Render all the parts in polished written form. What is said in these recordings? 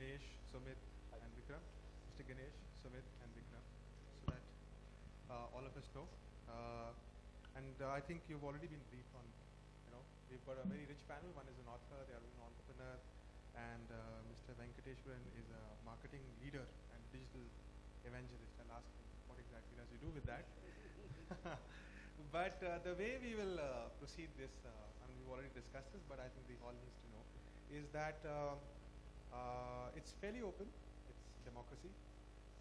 Ganesh, Sumit, and Vikram. Mr. Ganesh, Sumit, and Vikram, so that all of us know. I think you've already been briefed on, we've got a very rich panel. One is an author, the other is an entrepreneur, and Mr. Venkateswaran is a marketing leader and digital evangelist. I'll ask him what exactly does he do with that. But the way we will proceed this, and we've already discussed this, but I think the hall needs to know, is that it's fairly open. It's democracy.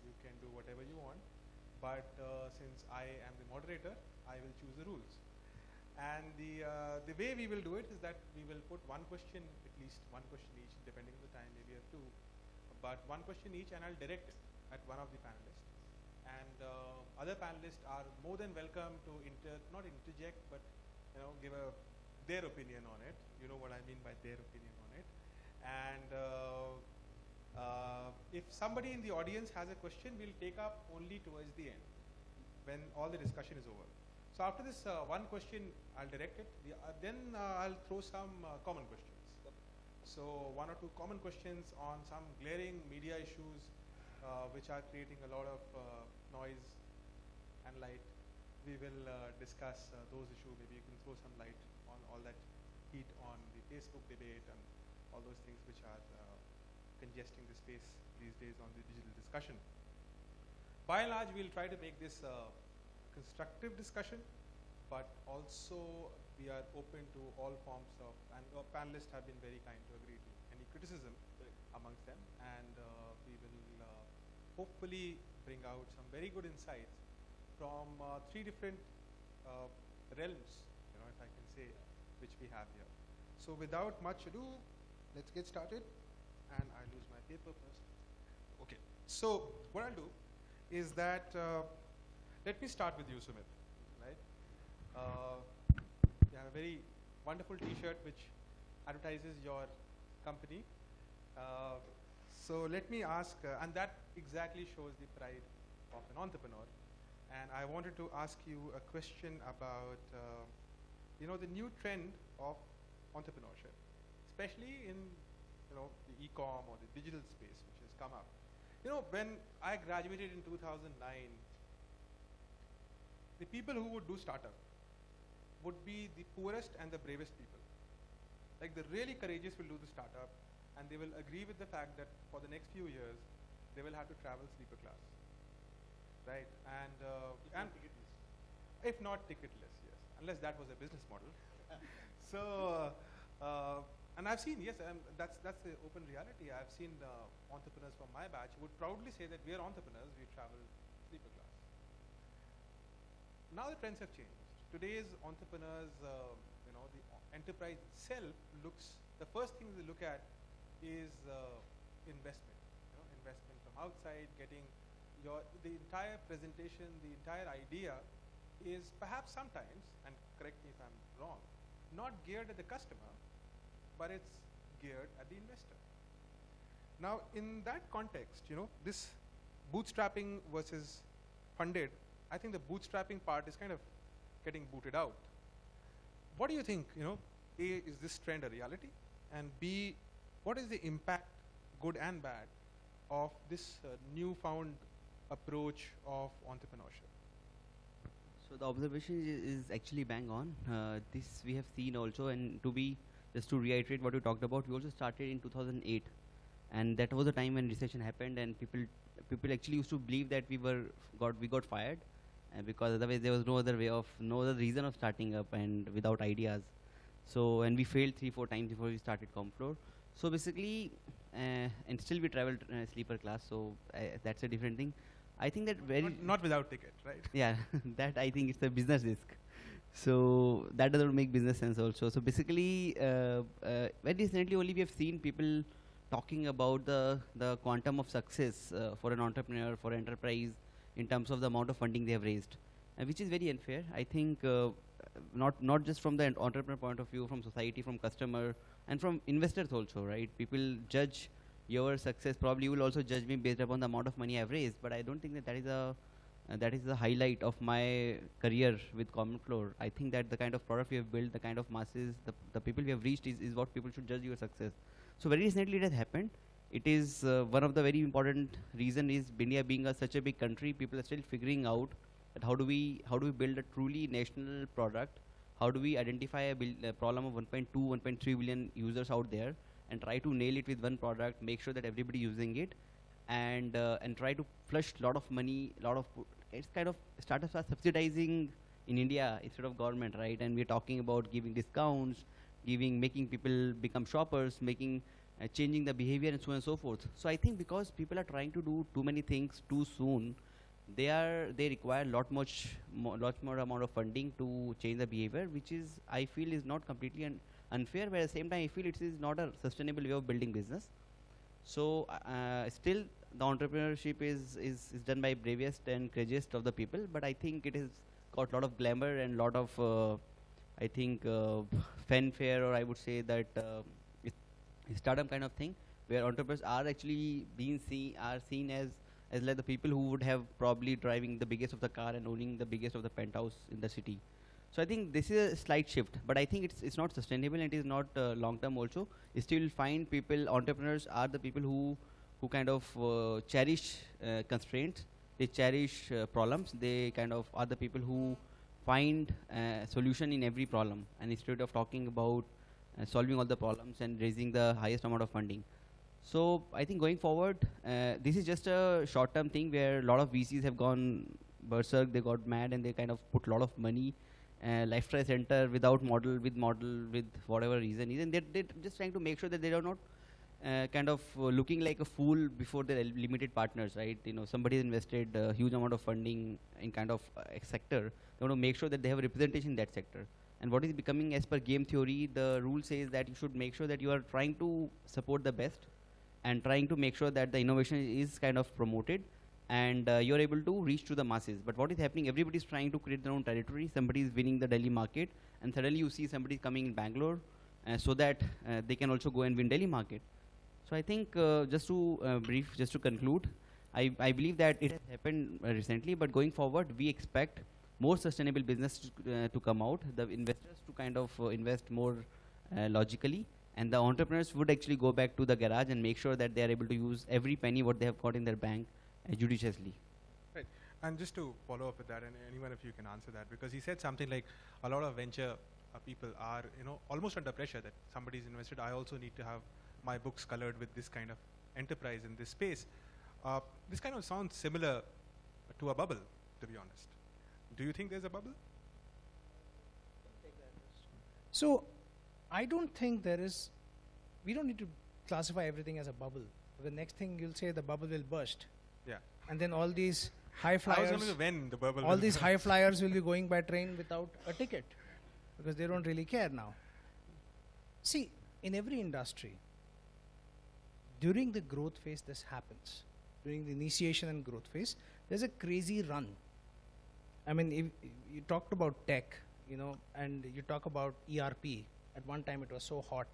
You can do whatever you want. But since I am the moderator, I will choose the rules. And the way we will do it is that we will put one question, at least one question each, depending on the time, maybe two. But one question each, and I'll direct at one of the panelists. And other panelists are more than welcome to not interject, but give their opinion on it. You know what I mean by their opinion on it. And if somebody in the audience has a question, we'll take up only towards the end, when all the discussion is over. So after this one question, I'll direct it. Then I'll throw some common questions. So one or two common questions on some glaring media issues which are creating a lot of noise and light. We will discuss those issues. Maybe you can throw some light on all that heat on the Facebook debate and all those things which are congesting the space these days on the digital discussion. By and large, we'll try to make this constructive discussion, but also we are open to all forms of, and our panelists have been very kind to agree to any criticism amongst them, and we will hopefully bring out some very good insights from three different realms, if I can say, which we have here. So without much ado, let's get started. And I lose my paper first. Okay. So what I'll do is that let me start with you, Sumit. Right? You have a very wonderful T-shirt which advertises your company. So let me ask, and that exactly shows the pride of an entrepreneur. And I wanted to ask you a question about, the new trend of entrepreneurship, especially in the e-com or the digital space which has come up. When I graduated in 2009, the people who would do startup would be the poorest and the bravest people. Like the really courageous will do the startup, and they will agree with the fact that for the next few years, they will have to travel sleeper class. Right? And ticketless. If not ticketless, yes, unless that was a business model. So, and I've seen, yes, that's the open reality. I've seen entrepreneurs from my batch who would proudly say that we are entrepreneurs, we travel sleeper class. Now the trends have changed. Today's entrepreneurs, the enterprise itself the first thing they look at is investment. Investment from outside, getting the entire presentation, the entire idea is perhaps sometimes, and correct me if I'm wrong, not geared at the customer, but it's geared at the investor. Now, in that context, this bootstrapping versus funded, I think the bootstrapping part is kind of getting booted out. What do you think, A, is this trend a reality? And B, what is the impact, good and bad, of this newfound approach of entrepreneurship? So the observation is actually bang on. This we have seen also, and just to reiterate what you talked about, we also started in 2008, and that was the time when recession happened, and people actually used to believe that we got fired, because otherwise there was no other reason of starting up and without ideas. So, and we failed 3-4 times before we started Commonfloor. So basically, and still we traveled sleeper class. So that's a different thing. I think that not without ticket, right? Yeah, that I think it's a business risk. So that doesn't make business sense also. So basically, very recently only we have seen people talking about the quantum of success for an entrepreneur, for enterprise, in terms of the amount of funding they have raised, which is very unfair. I think not just from the entrepreneur point of view, from society, from customer, and from investors also, right? People judge your success. Probably you will also judge me based upon the amount of money I've raised, but I don't think that that is the highlight of my career with Commonfloor. I think that the kind of product we have built, the kind of masses, the people we have reached is what people should judge your success. So very recently it has happened. it is one of the very important reason is India being such a big country, people are still figuring out that how do we build a truly national product, how do we identify a problem of 1.2, 1.3 billion users out there and try to nail it with one product, make sure that everybody using it, and try to flush a lot of money, it's kind of startups are subsidizing in India instead of government, right? And we're talking about giving discounts, making people become shoppers, changing the behavior and so on and so forth. So I think because people are trying to do too many things too soon, they require lot more amount of funding to change the behavior, which is I feel is not completely unfair, but at the same time I feel it is not a sustainable way of building business. So still the entrepreneurship is done by bravest and craziest of the people, but I think it has got a lot of glamour and lot of I think fanfare, or I would say that startup kind of thing, where entrepreneurs are actually seen as like the people who would have probably driving the biggest of the car and owning the biggest of the penthouse in the city. So I think this is a slight shift, but I think it's not sustainable and it is not long term also. You still find entrepreneurs are the people who kind of cherish constraints, they cherish problems, they kind of are the people who find a solution in every problem, and instead of talking about solving all the problems and raising the highest amount of funding. So I think going forward, this is just a short-term thing where a lot of VCs have gone berserk, they got mad and they kind of put a lot of money, left, right, center, without model, with whatever reason is, and they're just trying to make sure that they are not kind of looking like a fool before their limited partners, right? You know, somebody has invested a huge amount of funding in kind of a sector. They want to make sure that they have a representation in that sector. And what is becoming, as per game theory, the rule says that you should make sure that you are trying to support the best and trying to make sure that the innovation is kind of promoted and you're able to reach to the masses. But what is happening, everybody is trying to create their own territory. Somebody is winning the Delhi market and suddenly you see somebody coming in Bangalore so that they can also go and win Delhi market. So I think just to conclude, I believe that it has happened recently, but going forward, we expect more sustainable business to come out, the investors to kind of invest more logically, and the entrepreneurs would actually go back to the garage and make sure that they are able to use every penny what they have got in their bank judiciously. Right. And just to follow up with that, and anyone of you can answer that, because he said something like a lot of venture people are, almost under pressure that somebody's invested. I also need to have my books colored with this kind of enterprise in this space. This kind of sounds similar to a bubble, to be honest. Do you think there's a bubble? So, I don't think we don't need to classify everything as a bubble. The next thing you'll say the bubble will burst. Yeah. And then all these high flyers, I was wondering when the bubble all these high flyers will be going by train without a ticket because they don't really care now. See, in every industry, during the growth phase, this happens. During the initiation and growth phase, there's a crazy run. I mean, if you talked about tech, and you talk about ERP. At one time, it was so hot.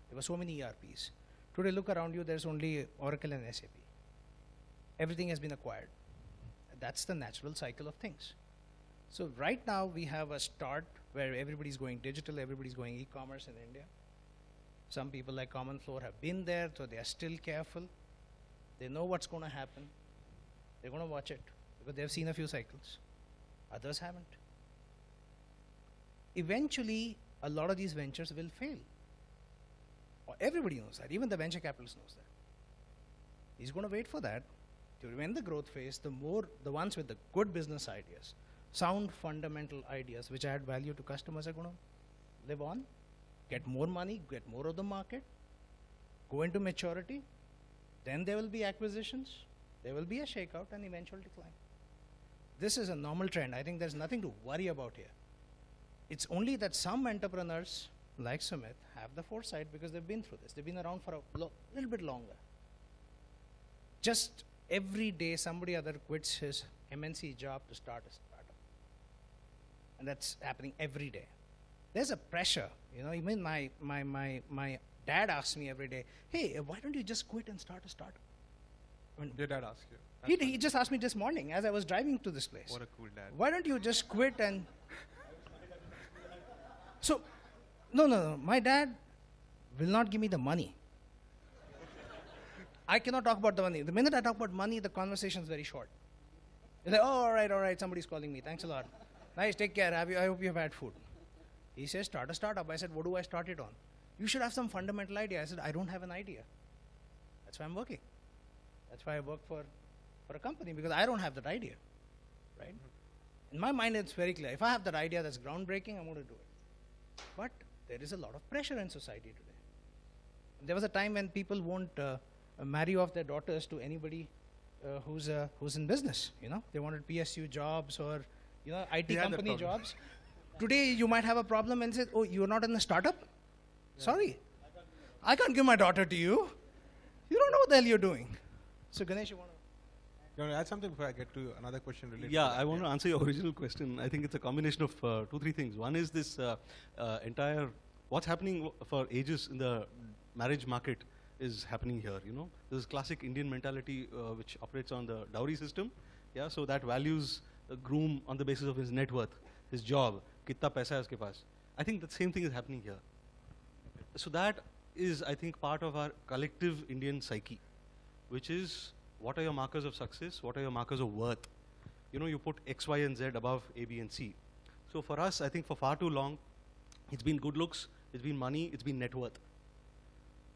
There were so many ERPs. Today, look around you, there's only Oracle and SAP. Everything has been acquired. That's the natural cycle of things. So right now, we have a start where everybody's going digital, everybody's going e-commerce in India. Some people like Commonfloor have been there, so they are still careful. They know what's going to happen. They're going to watch it because they've seen a few cycles. Others haven't. Eventually, a lot of these ventures will fail. Everybody knows that. Even the venture capitalist knows that. He's going to wait for that. During the growth phase, the ones with the good business ideas, sound fundamental ideas which add value to customers are going to live on, get more money, get more of the market, go into maturity. Then there will be acquisitions, there will be a shakeout and eventual decline. This is a normal trend. I think there's nothing to worry about here. It's only that some entrepreneurs like Sumit have the foresight because they've been through this. They've been around for a little bit longer. Just every day somebody other quits his MNC job to start a startup. And that's happening every day. There's a pressure, even my dad asks me every day, hey, why don't you just quit and start a startup? Your dad asked you? He just asked me this morning as I was driving to this place. What a cool dad. Why don't you just quit and... So, no, my dad will not give me the money. I cannot talk about the money. The minute I talk about money, the conversation is very short. It's like, oh, all right, somebody's calling me. Thanks a lot. Nice, take care. I hope you have had food. He says, start a startup. I said, what do I start it on? You should have some fundamental idea. I said, I don't have an idea. That's why I'm working. That's why I work for a company, because I don't have that idea, right? In my mind, it's very clear. If I have that idea that's groundbreaking, I'm going to do it. But there is a lot of pressure in society today. There was a time when people won't marry off their daughters to anybody who's in business. You know, they wanted PSU jobs or IT company jobs. Today, you might have a problem and say, "Oh, you're not in a startup? Yeah. Sorry, I can't give my daughter to you. You don't know what the hell you're doing." So, Ganesh, you want to add something before I get to another question related? Yeah, I want to answer your original question. I think it's a combination of 2-3 things. One is this entire what's happening for ages in the marriage market is happening here. This is classic Indian mentality which operates on the dowry system. Yeah, so that values a groom on the basis of his net worth, his job, kitna paisa hai uske paas. I think the same thing is happening here. So that is, I think, part of our collective Indian psyche, which is what are your markers of success, what are your markers of worth. You put X, Y, and Z above A, B, and C. So for us, I think for far too long, it's been good looks, it's been money, it's been net worth.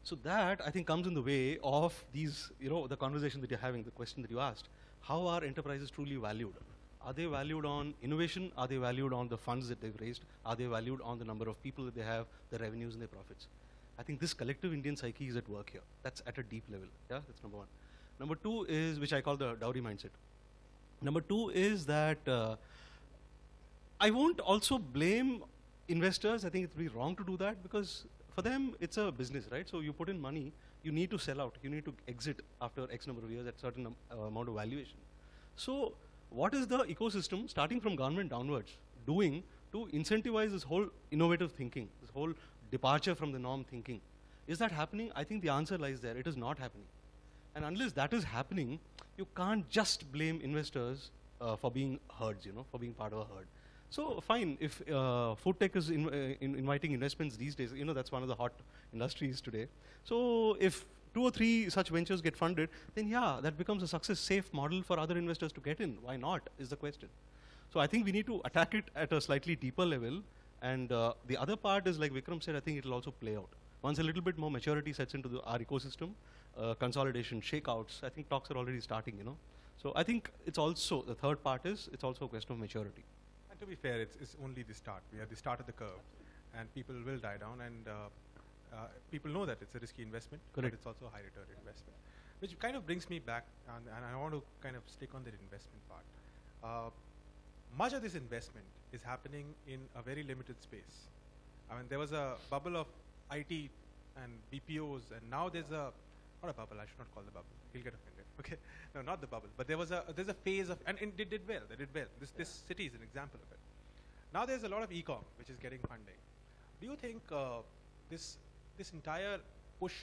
So that, I think, comes in the way of these, the conversation that you're having, the question that you asked. How are enterprises truly valued? Are they valued on innovation? Are they valued on the funds that they've raised? Are they valued on the number of people that they have, the revenues and their profits? I think this collective Indian psyche is at work here. That's at a deep level. Yeah, that's number one. Number two is, which I call the dowry mindset. Number two is that I won't also blame investors. I think it would be wrong to do that, because for them, it's a business, right? So you put in money, you need to sell out. You need to exit after X number of years at certain amount of valuation. So what is the ecosystem, starting from government downwards, doing to incentivize this whole innovative thinking, this whole departure from the norm thinking? Is that happening? I think the answer lies there. It is not happening. And unless that is happening, you can't just blame investors for being herds, for being part of a herd. So fine, if food tech is inviting investments these days, that's one of the hot industries today. So if 2 or 3 such ventures get funded, then yeah, that becomes a success-safe model for other investors to get in. Why not, is the question. So I think we need to attack it at a slightly deeper level. And the other part is, like Vikram said, I think it will also play out. Once a little bit more maturity sets into our ecosystem, consolidation, shakeouts, I think talks are already starting, So I think it's also, the third part is, it's also a question of maturity. And to be fair, it's only the start. We are the start of the curve, and people will die down, and people know that it's a risky investment, correct, but it's also a high return investment. Which kind of brings me back, and I want to kind of stick on the investment part. Much of this investment is happening in a very limited space. I mean, there was a bubble of IT and BPOs, and now there's not a bubble, I should not call the bubble, he'll get offended, okay? No, not the bubble, but there's a phase of, and it did well, they did well. This city is an example of it. Now there's a lot of e-com, which is getting funding. Do you think this entire push,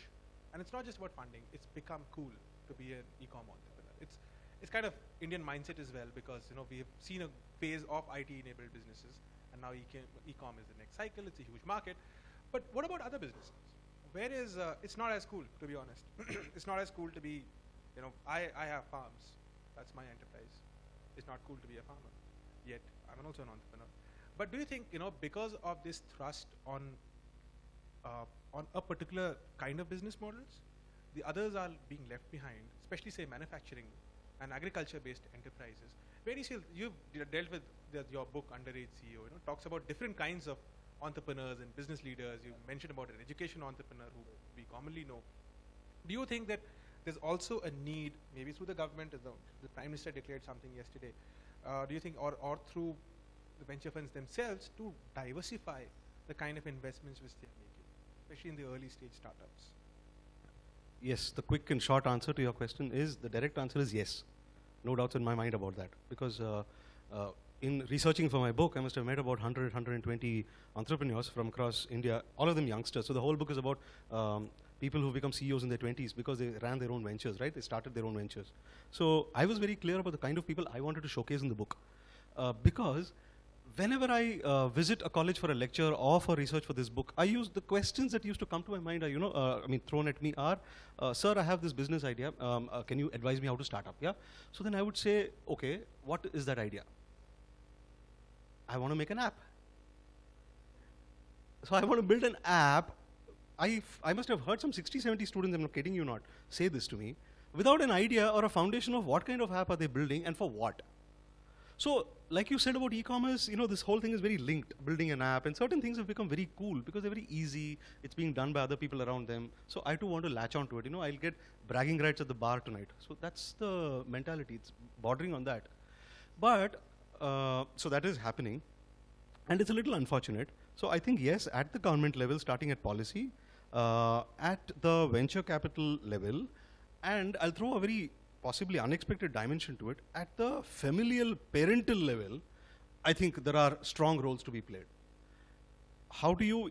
and it's not just about funding, it's become cool to be an e-com entrepreneur. It's kind of Indian mindset as well, because we have seen a phase of IT-enabled businesses, and now e-com is the next cycle. It's a huge market. But what about other businesses? Where is it's not as cool, to be honest. It's not as cool to be, I have farms. That's my enterprise. It's not cool to be a farmer. Yet I'm also an entrepreneur. But do you think, because of this thrust on a particular kind of business models, the others are being left behind, especially say manufacturing and agriculture-based enterprises? Where do you see, you've dealt with your book Underage CEO, talks about different kinds of entrepreneurs and business leaders. You mentioned about an education entrepreneur who we commonly know. Do you think that there's also a need, maybe through the government, as the Prime Minister declared something yesterday, do you think, or through the venture funds themselves, to diversify the kind of investments which they're making, especially in the early stage startups? Yes, the quick and short answer to your question is, the direct answer is yes. No doubts in my mind about that. Because in researching for my book, I must have met about 100, 120 entrepreneurs from across India, all of them youngsters. So the whole book is about people who become CEOs in their 20s because they ran their own ventures, right? They started their own ventures. So I was very clear about the kind of people I wanted to showcase in the book. Because whenever I visit a college for a lecture or for research for this book, I use the questions that used to come to my mind are, thrown at me are, sir, I have this business idea. Can you advise me how to start up? Yeah. So then I would say, okay, what is that idea? I want to make an app. So I want to build an app. I must have heard some 60, 70 students, I'm not kidding you not, say this to me, without an idea or a foundation of what kind of app are they building and for what. So, like you said about e-commerce, this whole thing is very linked, building an app, and certain things have become very cool because they're very easy, it's being done by other people around them. So I too want to latch onto it, I'll get bragging rights at the bar tonight. So that's the mentality, it's bordering on that. But, so that is happening, and it's a little unfortunate. So I think yes, at the government level, starting at policy, at the venture capital level, and I'll throw a very possibly unexpected dimension to it, at the familial parental level, I think there are strong roles to be played. How do you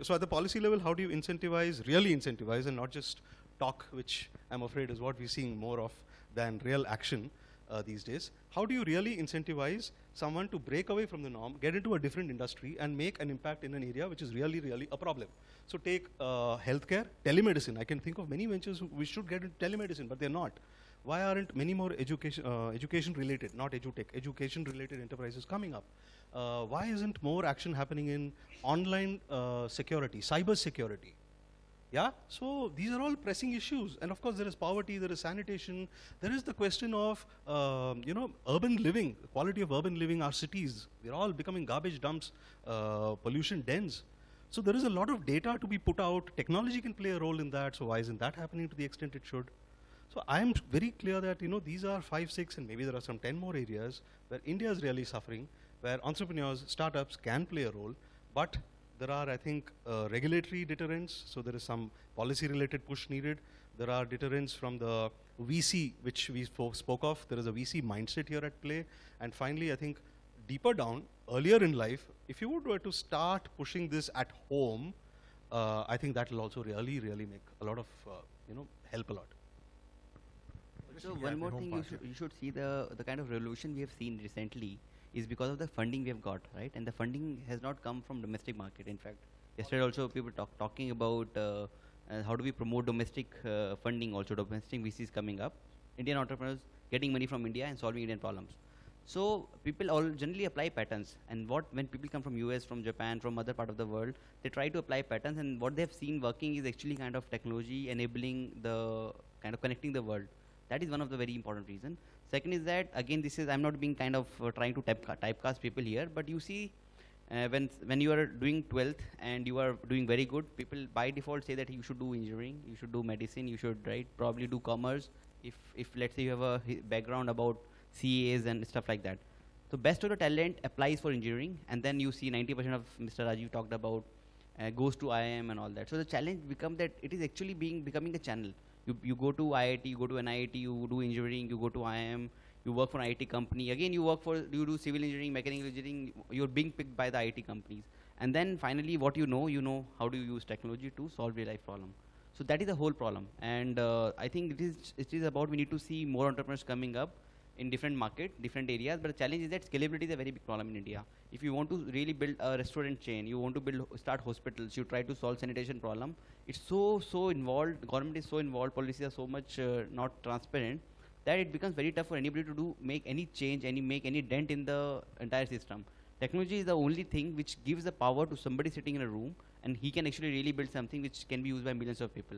so at the policy level, how do you really incentivize, and not just talk, which I'm afraid is what we're seeing more of than real action these days. How do you really incentivize someone to break away from the norm, get into a different industry, and make an impact in an area which is really, really a problem? So take healthcare, telemedicine. I can think of many ventures which should get into telemedicine, but they're not. Why aren't many more education-related, not edutech, education-related enterprises coming up? Why isn't more action happening in online security, cyber security? Yeah, so these are all pressing issues. And of course, there is poverty, there is sanitation, there is the question of, urban living, quality of urban living, our cities. They're all becoming garbage dumps, pollution dens. So there is a lot of data to be put out. Technology can play a role in that. So why isn't that happening to the extent it should? So I am very clear that, these are 5, 6, and maybe there are some 10 more areas where India is really suffering, where entrepreneurs, startups can play a role, but there are, I think, regulatory deterrents, so there is some policy-related push needed. There are deterrents from the VC, which we spoke of. There is a VC mindset here at play. And finally, I think, deeper down, earlier in life, if you were to start pushing this at home, I think that will also really, really make a lot of, help a lot. So one more thing, you should see the kind of revolution we have seen recently is because of the funding we have got, right? And the funding has not come from domestic market. In fact, yesterday also people talking about how do we promote domestic funding, also domestic VCs coming up, Indian entrepreneurs getting money from India and solving Indian problems. So people all generally apply patterns, and when people come from US, from Japan, from other part of the world, they try to apply patterns, and what they have seen working is actually kind of technology enabling the kind of connecting the world. That is one of the very important reasons. Second is that, again, I'm not being kind of trying to typecast people here, but you see, when you are doing 12th and you are doing very good, people by default say that you should do engineering, you should do medicine, you should probably do commerce, if let's say you have a background about CAs and stuff like that. So best of the talent applies for engineering, and then you see 90% of Mr. Rajiv talked about goes to IIM and all that. So the challenge becomes that it is actually becoming a channel. You go to IIT, you go to NIT, you do engineering, you go to IIM, you work for an IT company. Again, you do civil engineering, mechanical engineering, you're being picked by the IT companies. And then finally, what you know how do you use technology to solve real life problem. So that is the whole problem. And I think it is about we need to see more entrepreneurs coming up in different market, different areas. But the challenge is that scalability is a very big problem in India. If you want to really build a restaurant chain, you want to start hospitals, you try to solve sanitation problem, it's so involved, government is so involved, policies are so much not transparent, that it becomes very tough for anybody to make any change, make any dent in the entire system. Technology is the only thing which gives the power to somebody sitting in a room, and he can actually really build something which can be used by millions of people.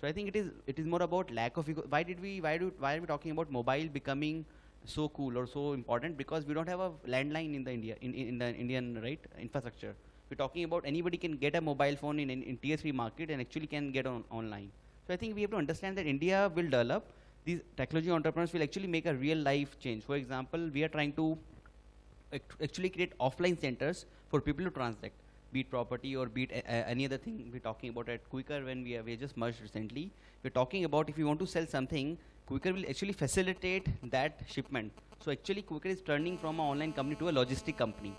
So I think it is more about lack of ego. Why are we talking about mobile becoming so cool or so important? Because we don't have a landline in the Indian infrastructure. We're talking about anybody can get a mobile phone in tier 3 market and actually can get online. So I think we have to understand that India will develop. These technology entrepreneurs will actually make a real life change. For example, we are trying to actually create offline centers for people to transact, be it property or be it any other thing. We're talking about at Quicker when we just merged recently. We're talking about if you want to sell something, Quicker will actually facilitate that shipment. So actually Quicker is turning from an online company to a logistic company.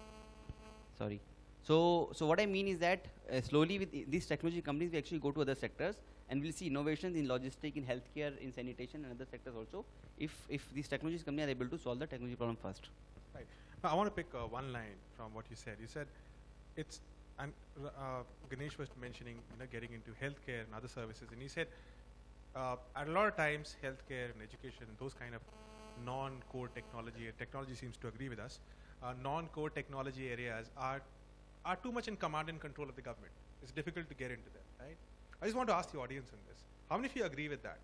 Sorry. So what I mean is that slowly with these technology companies, we actually go to other sectors and we'll see innovations in logistics, in healthcare, in sanitation and other sectors also, if these technology companies are able to solve the technology problem first. Right. I want to pick one line from what you said. You said it's, and Ganesh was mentioning, getting into healthcare and other services, and he said at a lot of times healthcare and education and those kind of non-core technology, and technology seems to agree with us, non-core technology areas are too much in command and control of the government. It's difficult to get into them, right? I just want to ask the audience on this. How many of you agree with that?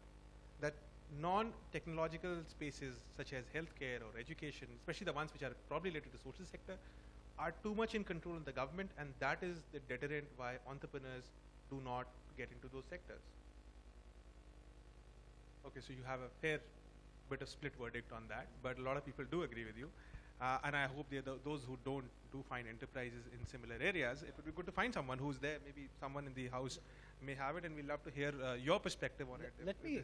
That non-technological spaces such as healthcare or education, especially the ones which are probably related to social sector, are too much in control of the government, and that is the deterrent why entrepreneurs do not get into those sectors. Okay, so you have a fair bit of split verdict on that, but a lot of people do agree with you. And I hope those who don't do find enterprises in similar areas. It would be good to find someone who's there. Maybe someone in the house may have it, and we'd love to hear your perspective on it. Let me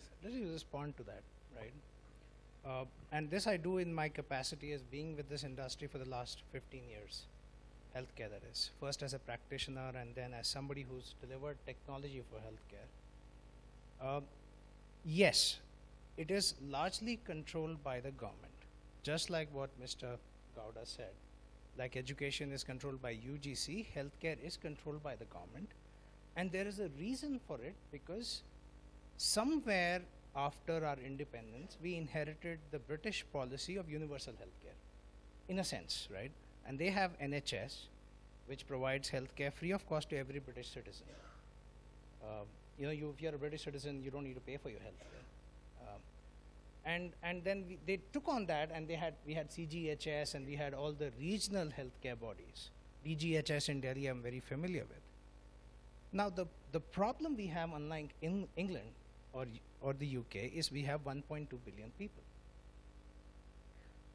respond to that, right? And this I do in my capacity as being with this industry for the last 15 years, healthcare that is. First as a practitioner and then as somebody who's delivered technology for healthcare. Yes, it is largely controlled by the government. Just like what Mr. Gowda said, like education is controlled by UGC, healthcare is controlled by the government. And there is a reason for it, because somewhere after our independence, we inherited the British policy of universal healthcare, in a sense, right? And they have NHS, which provides healthcare free of cost to every British citizen. If you're a British citizen, you don't need to pay for your healthcare. And then they took on that, and we had CGHS, and we had all the regional healthcare bodies. DGHS in Delhi I'm very familiar with. Now the problem we have, unlike in England or the UK, is we have 1.2 billion people.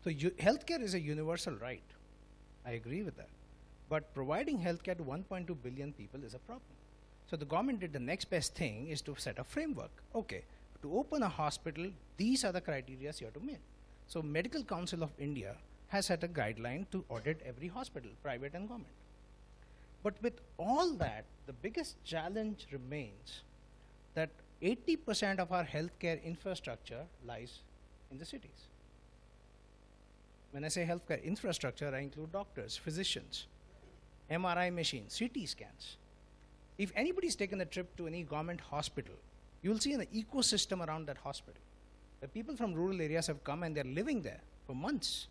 So healthcare is a universal right. I agree with that. But providing healthcare to 1.2 billion people is a problem. So the government did the next best thing, is to set a framework. Okay, to open a hospital, these are the criteria you have to meet. So Medical Council of India has set a guideline to audit every hospital, private and government. But with all that, the biggest challenge remains that 80% of our healthcare infrastructure lies in the cities. When I say healthcare infrastructure, I include doctors, physicians, MRI machines, CT scans. If anybody's taken a trip to any government hospital, you will see an ecosystem around that hospital. The people from rural areas have come and they're living there for months.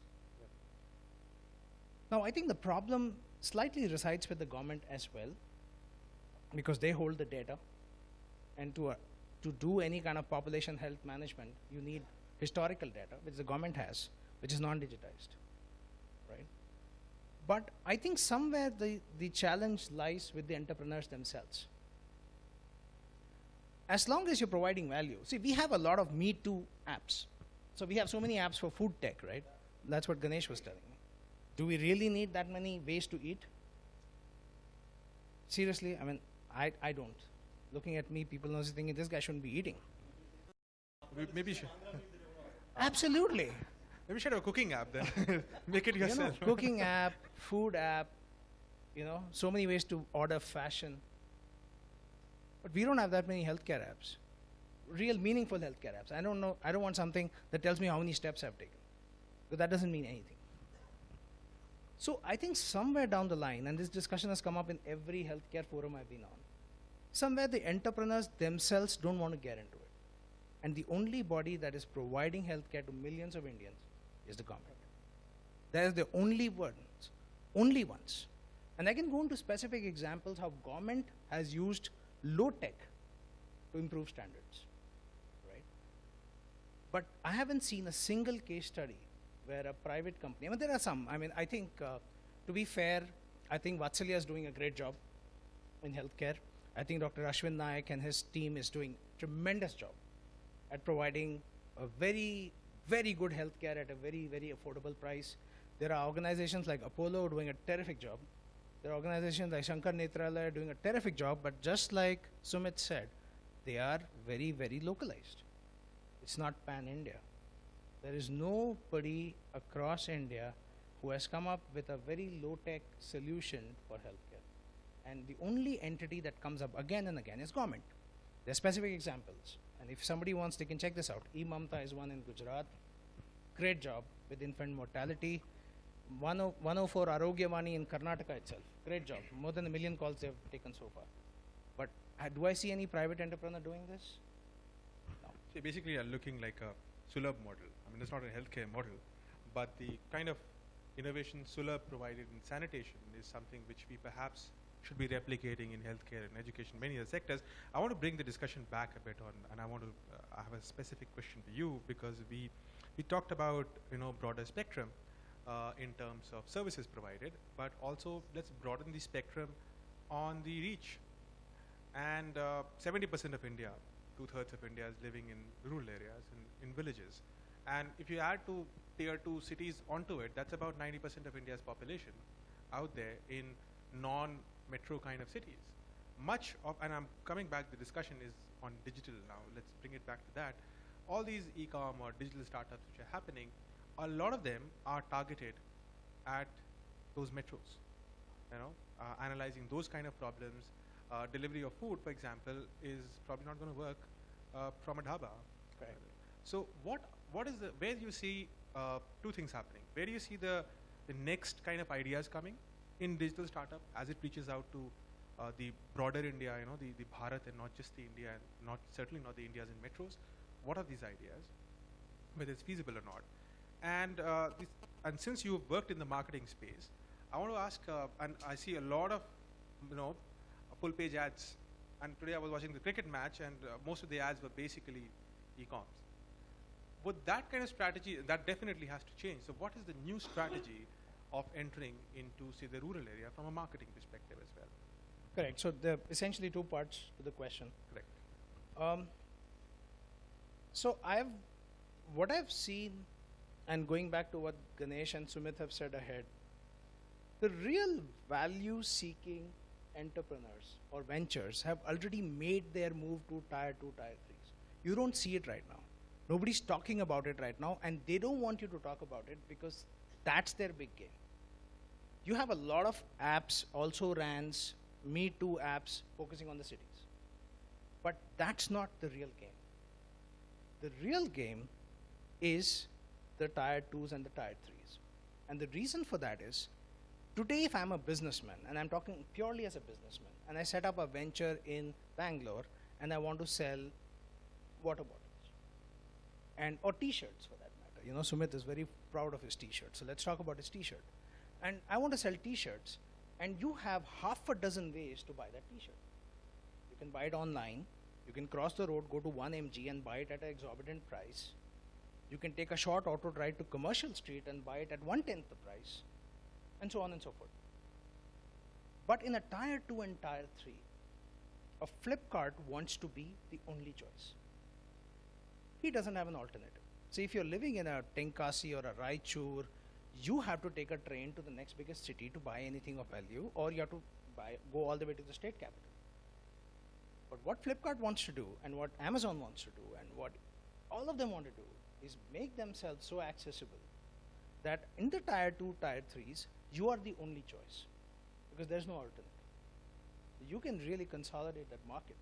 Now, I think the problem slightly resides with the government as well, because they hold the data. And to do any kind of population health management, you need historical data, which the government has, which is non-digitized, right? But I think somewhere the challenge lies with the entrepreneurs themselves. As long as you're providing value. See, we have a lot of Me Too apps. So we have so many apps for food tech, right? That's what Ganesh was telling me. Do we really need that many ways to eat? Seriously, I mean, I don't. Looking at me, people are thinking this guy shouldn't be eating. Maybe should. Absolutely. Maybe we should have a cooking app then. Make it yourself. Cooking app, food app, so many ways to order fashion. But we don't have that many healthcare apps, real meaningful healthcare apps. I don't want something that tells me how many steps I've taken, because that doesn't mean anything. So I think somewhere down the line, and this discussion has come up in every healthcare forum I've been on, somewhere the entrepreneurs themselves don't want to get into it. And the only body that is providing healthcare to millions of Indians is the government. That is the only ones. And I can go into specific examples how government has used low tech to improve standards, right? But I haven't seen a single case study where a private company, there are some. I think, to be fair, I think Vatsalya is doing a great job in healthcare. I think Dr. Ashwin Naik and his team is doing tremendous job at providing a very, very good healthcare at a very, very affordable price. There are organizations like Apollo doing a terrific job. There are organizations like Shankar Netralaya doing a terrific job, but just like Sumit said, they are very, very localized. It's not pan-India. There is nobody across India who has come up with a very low-tech solution for healthcare. And the only entity that comes up again and again is government. There are specific examples. And if somebody wants, they can check this out. IIMmNetWORK is one in Gujarat. Great job with infant mortality. 104 Arogyavani in Karnataka itself. Great job. More than 1 million calls they have taken so far. But do I see any private entrepreneur doing this? No. See, basically, you're looking like a Sulabh model. I mean, it's not a healthcare model, but the kind of innovation Sulabh provided in sanitation is something which we perhaps should be replicating in healthcare and education, many other sectors. I want to bring the discussion back a bit on, and I want to I have a specific question for you, because we talked about broader spectrum in terms of services provided, but also let's broaden the spectrum on the reach. And 70% of India, 2/3 of India is living in rural areas, in villages. And if you add to tier 2 cities onto it, that's about 90% of India's population out there in non-metro kind of cities. Much of, and I'm coming back, the discussion is on digital now, let's bring it back to that. All these e-com or digital startups which are happening, a lot of them are targeted at those metros, analyzing those kind of problems. Delivery of food, for example, is probably not going to work from a dhaba. Correct. So what is where do you see two things happening? Where do you see the next kind of ideas coming in digital startup as it reaches out to the broader India, the Bharat, and not just the India, and certainly not the Indias in metros? What are these ideas, whether it's feasible or not? And since you've worked in the marketing space, I want to ask, and I see a lot of full page ads, and today I was watching the cricket match, and most of the ads were basically e-coms. Would that kind of strategy, that definitely has to change. So what is the new strategy of entering into, say, the rural area from a marketing perspective as well? Correct. So there are essentially two parts to the question. Correct. So what I've seen, and going back to what Ganesh and Sumit have said ahead, the real value-seeking entrepreneurs or ventures have already made their move to tier 2, tier 3s. You don't see it right now. Nobody's talking about it right now, and they don't want you to talk about it because that's their big game. You have a lot of apps, also RANs, Me Too apps focusing on the cities. But that's not the real game. The real game is the tier 2s and the tier 3s. And the reason for that is, today if I'm a businessman, and I'm talking purely as a businessman, and I set up a venture in Bangalore, and I want to sell water bottles, or t-shirts for that matter. Sumit is very proud of his t-shirt, so let's talk about his t-shirt. And I want to sell t-shirts, and you have half a dozen ways to buy that t-shirt. You can buy it online, you can cross the road, go to 1mg and buy it at an exorbitant price. You can take a short auto ride to Commercial Street and buy it at 1/10 the price, and so on and so forth. But in a tier 2 and tier 3, a Flipkart wants to be the only choice. He doesn't have an alternative. See, if you're living in a Tenkasi or a Raichur, you have to take a train to the next biggest city to buy anything of value, or you have to go all the way to the state capital. But what Flipkart wants to do, and what Amazon wants to do, and what all of them want to do, is make themselves so accessible that in the tier 2, tier 3s, you are the only choice, because there's no alternative. You can really consolidate that market.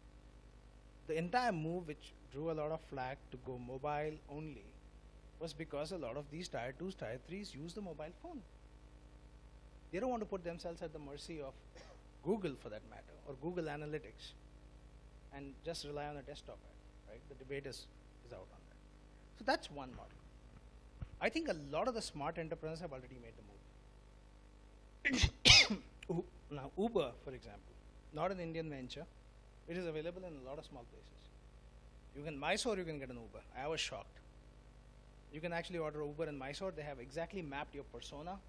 The entire move, which drew a lot of flack to go mobile only, was because a lot of these tier 2s, tier 3s use the mobile phone. They don't want to put themselves at the mercy of Google, for that matter, or Google Analytics, and just rely on a desktop app, right? The debate is out on that. So that's one model. I think a lot of the smart entrepreneurs have already made the move. Now, Uber, for example, not an Indian venture. It is available in a lot of small places. You can Mysore, you can get an Uber. I was shocked. You can actually order Uber in Mysore. They have exactly mapped your persona.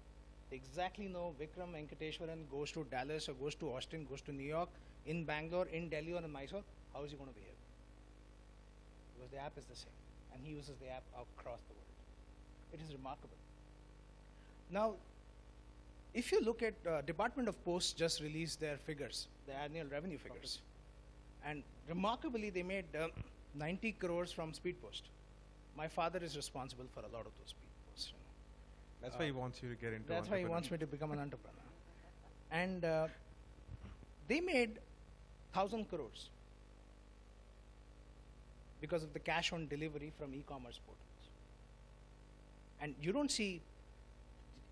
They exactly know Vikram Venkateswaran goes to Dallas or goes to Austin, goes to New York, in Bangalore, in Delhi, or in Mysore. How is he going to behave? Because the app is the same, and he uses the app across the world. It is remarkable. Now, if you look at Department of Post just released their figures, their annual revenue figures, and remarkably they made 90 crores from Speed Post. My father is responsible for a lot of those Speed Posts. That's why he wants you to get into. That's why he wants me to become an entrepreneur. And they made 1,000 crores because of the cash on delivery from e-commerce portals. And you don't see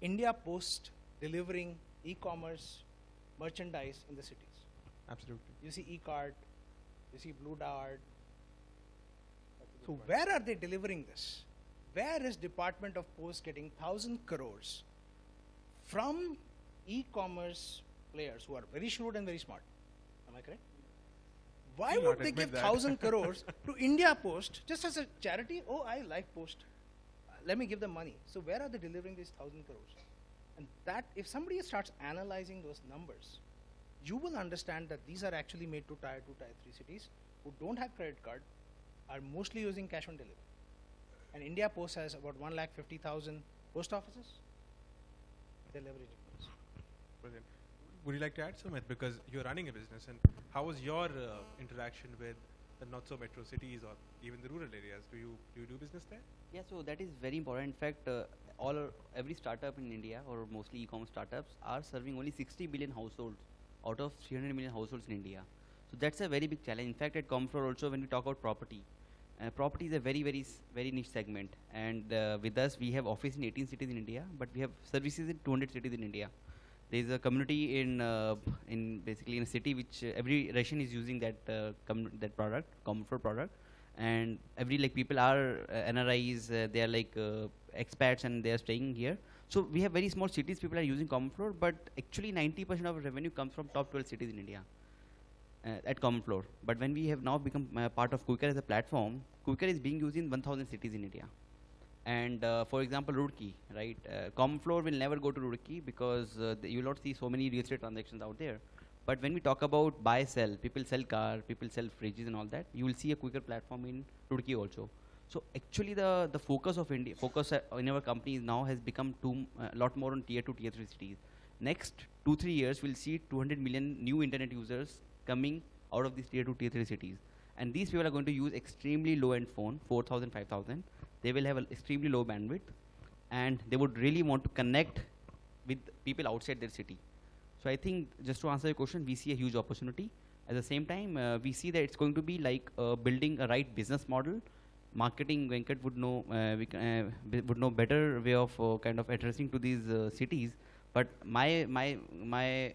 India Post delivering e-commerce merchandise in the cities. Absolutely. You see e-cart, you see Blue Dart. So where are they delivering this? Where is Department of Post getting 1,000 crores from e-commerce players who are very shrewd and very smart? Am I correct? Why You'll would not they admit give that. 1,000 crores to India Post just as a charity? Oh, I like Post. Let me give them money. So where are they delivering these 1,000 crores? And that, if somebody starts analyzing those numbers, you will understand that these are actually made to tier 2, tier 3 cities who don't have credit card, are mostly using cash on delivery. And India Post has about 150,000 post offices. They're leveraging this. Brilliant. Would you like to add, Sumit, because you're running a business, and how was your interaction with the not so metro cities or even the rural areas? Do you do business there? Yeah, so that is very important. In fact, every startup in India, or mostly e-commerce startups, are serving only 60 billion households out of 300 million households in India. So that's a very big challenge. In fact, at Commonfloor also, when we talk about property, property is a very niche segment. And with us, we have office in 18 cities in India, but we have services in 200 cities in India. There is a community in basically in a city which every Russian is using that that product, Commonfloor product, and every people are NRIs, they are expats and they are staying here. So we have very small cities, people are using Commonfloor, but actually 90% of our revenue comes from top 12 cities in India at Commonfloor. But when we have now become part of Quikr as a platform, Quikr is being used in 1,000 cities in India. And for example, Roorkee, right? Commonfloor will never go to Roorkee because you will not see so many real estate transactions out there. But when we talk about buy, sell, people sell car, people sell fridges and all that, you will see a Quikr platform in Roorkee also. So actually the focus of India, in our companies now has become a lot more on tier 2, tier 3 cities. Next 2-3 years, we'll see 200 million new internet users coming out of these tier 2, tier 3 cities. And these people are going to use extremely low-end phone, 4,000, 5,000. They will have an extremely low bandwidth, and they would really want to connect with people outside their city. So I think, just to answer your question, we see a huge opportunity. At the same time, we see that it's going to be like building a right business model. Marketing, Venkat would know, would know better way of kind of addressing to these cities. But my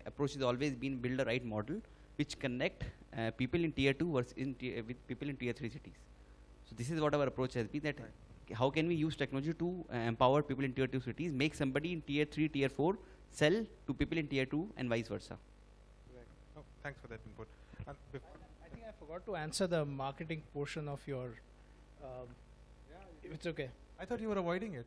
approach has always been build a right model which connect people in tier 2 versus with people in tier 3 cities. So this is what our approach has been, that how can we use technology to empower people in tier 2 cities, make somebody in tier 3, tier 4 sell to people in tier 2 and vice versa. Right. Oh, thanks for that input. And I think I forgot to answer the marketing portion of your. It's okay. I thought you were avoiding it.